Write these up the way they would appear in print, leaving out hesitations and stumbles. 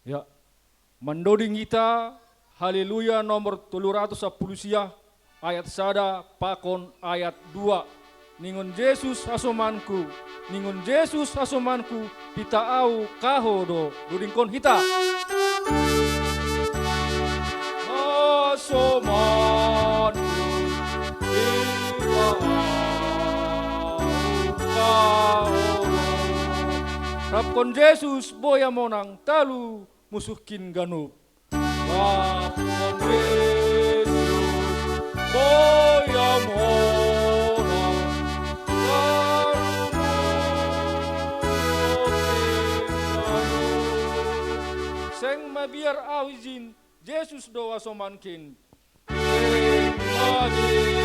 Ya, mendoding kita, haleluya nomor 310 ayat sada pakon ayat 2. Ningun Yesus asomanku, ningun Yesus asomanku, pita au kahodo, dudingkon hita. Asomanku, pita au kahodo. Rapkon Yesus boya monang talu musuhkin ganup. Rapkon Yesus boya monang talu musuhkin ganup. Seng mabiar awizin Yesus doa somankin. Seng mabiar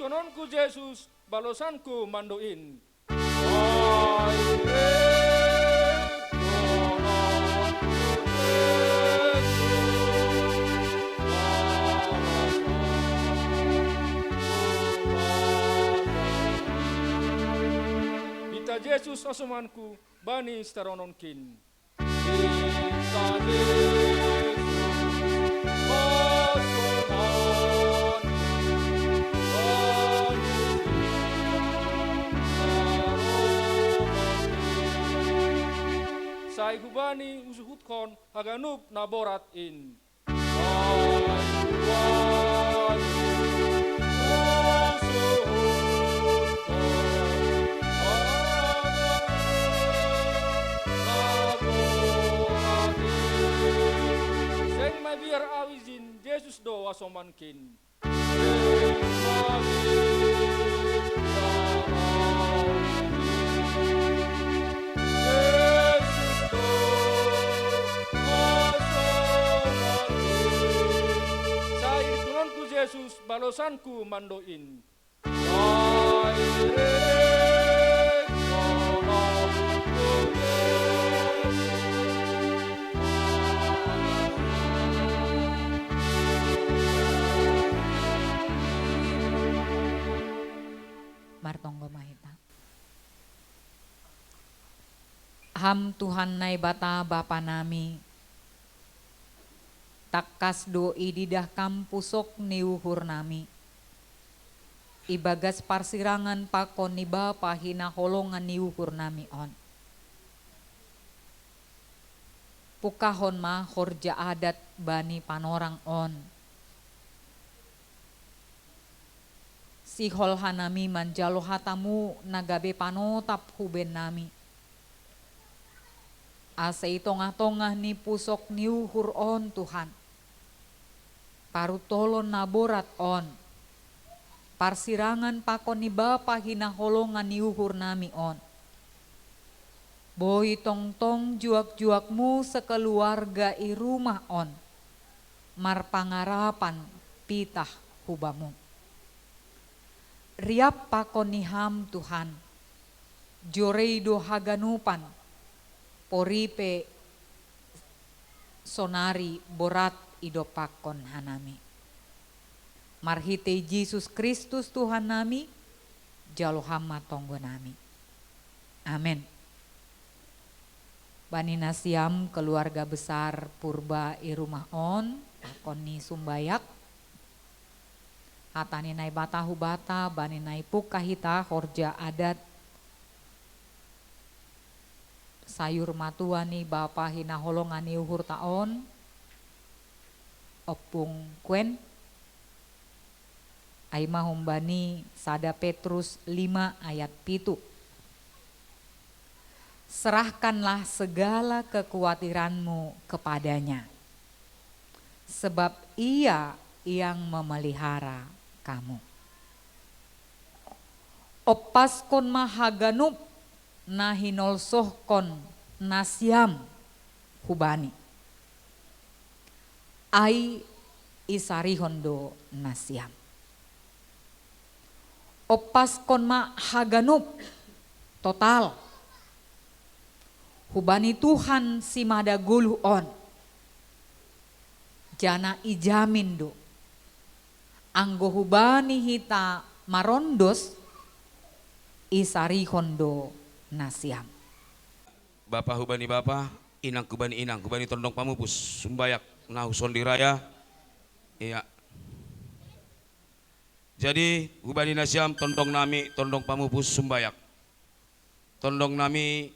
tononku Yesus, balosanku mandoin. Bita Yesus asomanku, bani starononkin. Bita Yesus sai hubani usuhutkon haganup naborat in. Seng mabiar awizin Yesus do asomankin. Yesus balosanku mandoin. Martonggo mahita. Ham Tuhan nai bata bapa nami. Takas doi didah kampusok niuhur nami. Ibagas parsirangan pakon niba pahina holongan niuhur nami on. Pukahon mah horja adat bani panorang on. Sihol hanami manjalo hatamu nagabe panotap huben nami. Ase tongah-tongah ni pusok niuhur on Tuhan. Parutolon naborat on. Parsirangan pakon ni bapa hina holongan niuhur nami on. Boi tong-tong juak-juakmu sekeluarga i rumah on. Marpangarapan pitah hubamu. Riap pakon ni ham Tuhan. Joreido haganupan. Poripe sonari borat idopakon hanami. Marhite Yesus Kristus Tuhan nami, jalohama tonggo nami. Amin. Bani nasiam keluarga besar purba i rumah on, pakoni sumbayak. Hatani nai batahu bata, bani nai pukahita horja adat. Sayur matuani bapa hina holongani uhur taon. Opung kuen Aima humbani sada Petrus 5 ayat 7. Serahkanlah segala kekhawatiranmu kepadanya, sebab ia yang memelihara kamu. Opaskon mahaganup nahinol sohkon nasiam hubani. Ai isarihondo nasiam. Opaskon ma haganup total. Hubani Tuhan si mada gulu on. Jana ijamin do anggo hubani hita marondos isari hondo nasiam. Bapak hubani bapak, inang kubani tondong pamupus, sumbayak nahuson diraya. Iya. Jadi hubani nasiam tondong nami tondong pamupus sumbayak. Tondong nami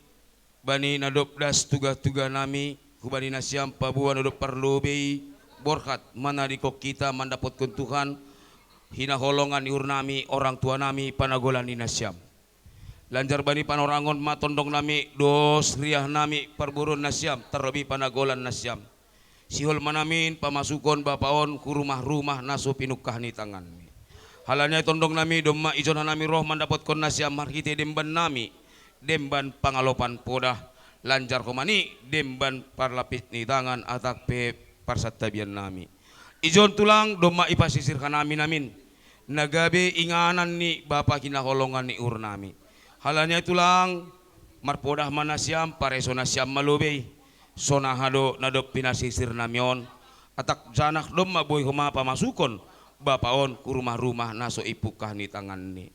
bani nadop das tuga-tuga nami hubani nasiam pabuan nadop parlobei borkat mana dikok kita mendapatkan Tuhan hina holongan iur nami orang tua nami panagolan ni nasiam. Lanjar bani panorangon matondong nami dos riah nami perburun nasiam terlebih panagolan nasiam. Sihol manamin pamasukon bapaon ku rumah-rumah naso pinukah ni tangan. Halanya tondong nami domma ijon nami roh mendapatkan nasiam marhite demban nami demban pangalopan podah lanjar komani demban parlapit ni tangan atak pe parsatabian nami. Ijon tulang domma ipasisir kanami namin nagabe inganan ni bapa kinaholongan ni ur nami. Halanya tulang marpodah manasiam pareso nasiam malubei sonahado nadop pinasisir namion atak janak domma boy homa pamasukon bapaon ku rumah-rumah naso ipukah ni tangan ni.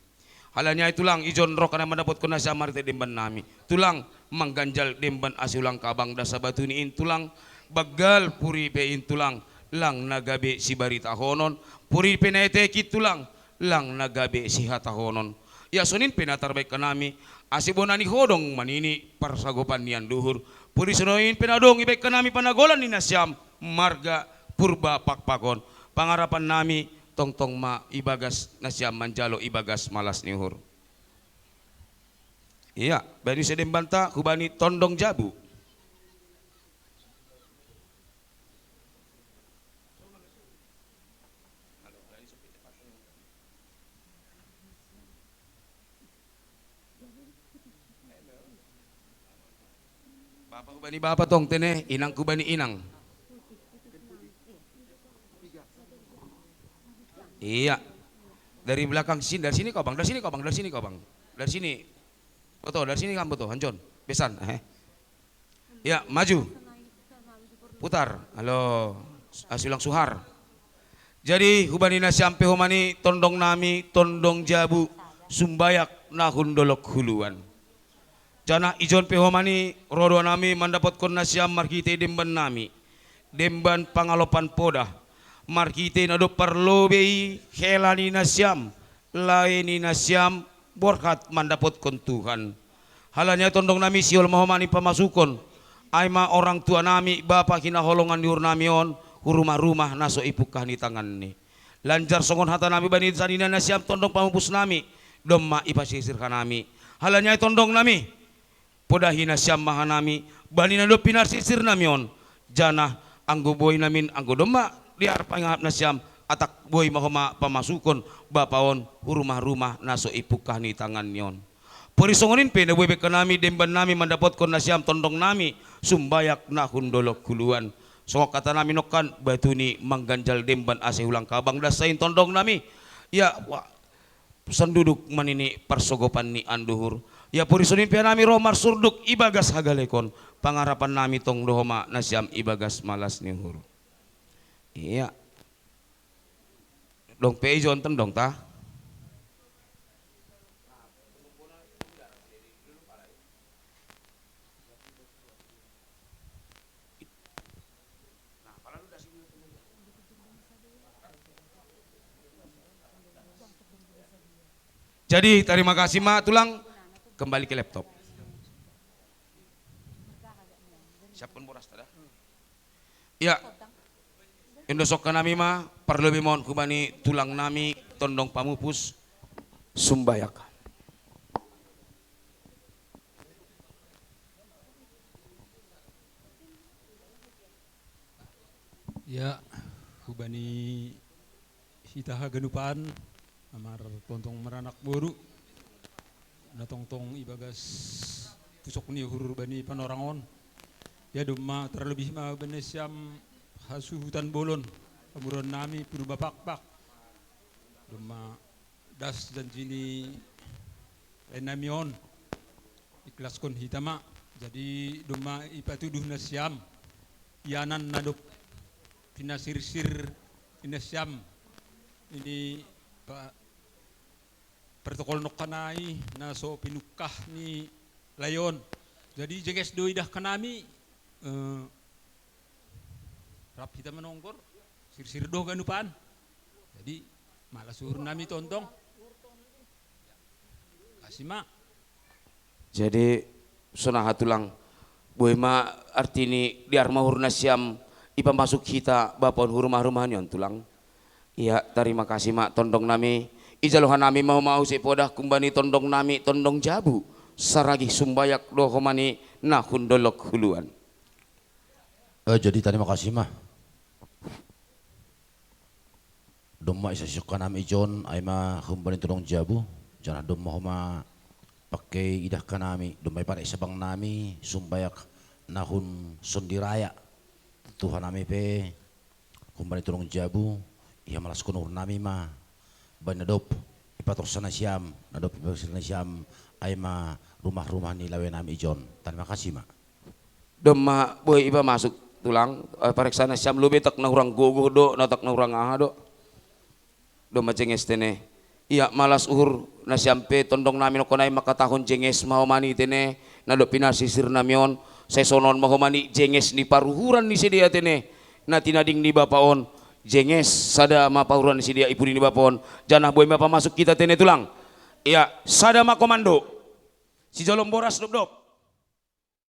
Halanya tulang ijon roh kana mendapat kona samar te demban nami tulang mangganjal demban asiulang kabang dasa batu niin tulang bagal puri pein tulang lang nagabe si barita honon puri penete kit tulang lang nagabe si hata honon. Ya sonin penatar baik kanami asibonani hodong manini parsagopan nian duhur puri sonoin penadong ibaik kanami panagolan ni nasiam marga purba pakpakon pangarapan nami tongtong ma ibagas nasiam manjalo ibagas malas nihur. Iya bani sedem banta kubani tondong jabu. Bapak kubani bapak tong tene inang kubani inang. Iya. Dari belakang sini, dari sini kau bang, dari sini kau bang, dari sini kau bang. Dari sini. Betul, dari sini kamu betul, Hanjon. Besan, Ya, maju. Putar. Halo. Asilang suhar. Jadi hubani nasyampe humani tondong nami, tondong jabu, sumbayak nahun dolok huluan. Jana ijon pehomani rodo nami mendapatkan nasyam markite demban nami. Demban pangalopan podah. Markite nado parlobei helani nasyam. Laini nasyam borkat mendapatkan Tuhan. Halanya tondong nami siol mahomani pamasukon. Aima orang tua nami bapak kina holongan diur namion. Rumah-rumah naso ipukah ni tangan ni. Lanjar songon hata nami bani sanina nasyam tondong pamupus nami. Domma ipasisir kanami. Halanya tondong nami. Podahina syam mahanami bani nado pinar sisir namion jana anggo boy namin anggo domma diar pangap nasyam atak boy mahoma pamasukon bapaon rumah-rumah naso ipukah ni tangan nyon porisongonin pe na boy bekanami demban nami mendapatkan nasyam tondong nami sumbayak nahun dolok kuluan songok kata nami nokan batuni mangganjal demban ase ulang kabang dasain tondong nami ya senduduk manini persogopan ni anduhur. Ya puri sunin nami romar surduk ibagas hagalekon pangarapan nami tong dohoma nasyam ibagas malas nihur. Iya. Dong pe ijon tendong ta. Jadi terima kasih mak tulang kembali ke laptop. Siapkan boras tada. Ya. Indosok nami mah perlu mohon kubani tulang nami tondong pamupus sumbayak. Ya, kubani hitaha genupaan amar tontong meranak boru natongtong ibagas pusok ni hurur bani panorangon ya dumma terlebih ma benesyam hasu hutan bolon pamuron nami purba pakpak dumma das dan jini enamion iklaskon hitama jadi dumma ipatuduh nasyam yanan nadop pinasirsir inasyam ini Pak protokol nok kanai na so pinukah ni layon. Jadi jenges do idah kanami rap kita menonggor sir do ganupan. Jadi malah suruh nami tontong. Kasih mak. Jadi sunah hatulang buema artini di armahurna siam ipa masuk kita bapon rumah-rumahan yon tulang. Iya terima kasih mak tondong nami ijaluhan nami mau si podah kumbani tondong nami tondong jabu saragi sumbayak dohomani nahun dolok huluan. Jadi terima kasih mah. Domma isa syukan nami John ay ma kumbani tondong jabu jangan domma homa pakai idah kanami domai pada isabang nami sumbayak nahun sondiraya Tuhan nami pe kumbani tolong jabu ia malas kunur nami ma banadop ipator sana siam nadop ipator sana siam ay ma rumah-rumah ni lawe nami John. Terima kasih ma. Doma boy iba masuk tulang pareksana siam lubi tak na urang gogo do na tak na urang aha do. Doma cenges tene. Iya malas uhur na siampe tondong namin ko na makatahon jenges mahomani tene na do pinasisir namion sesonon mahomani jenges ni paruhuran ni sedia tene na tinading ni bapaon jenges sada mapahuran ni sedia ibu ni bapaon janah boy mapa masuk kita tene tulang iya sada ma komando si jolom boras dop dop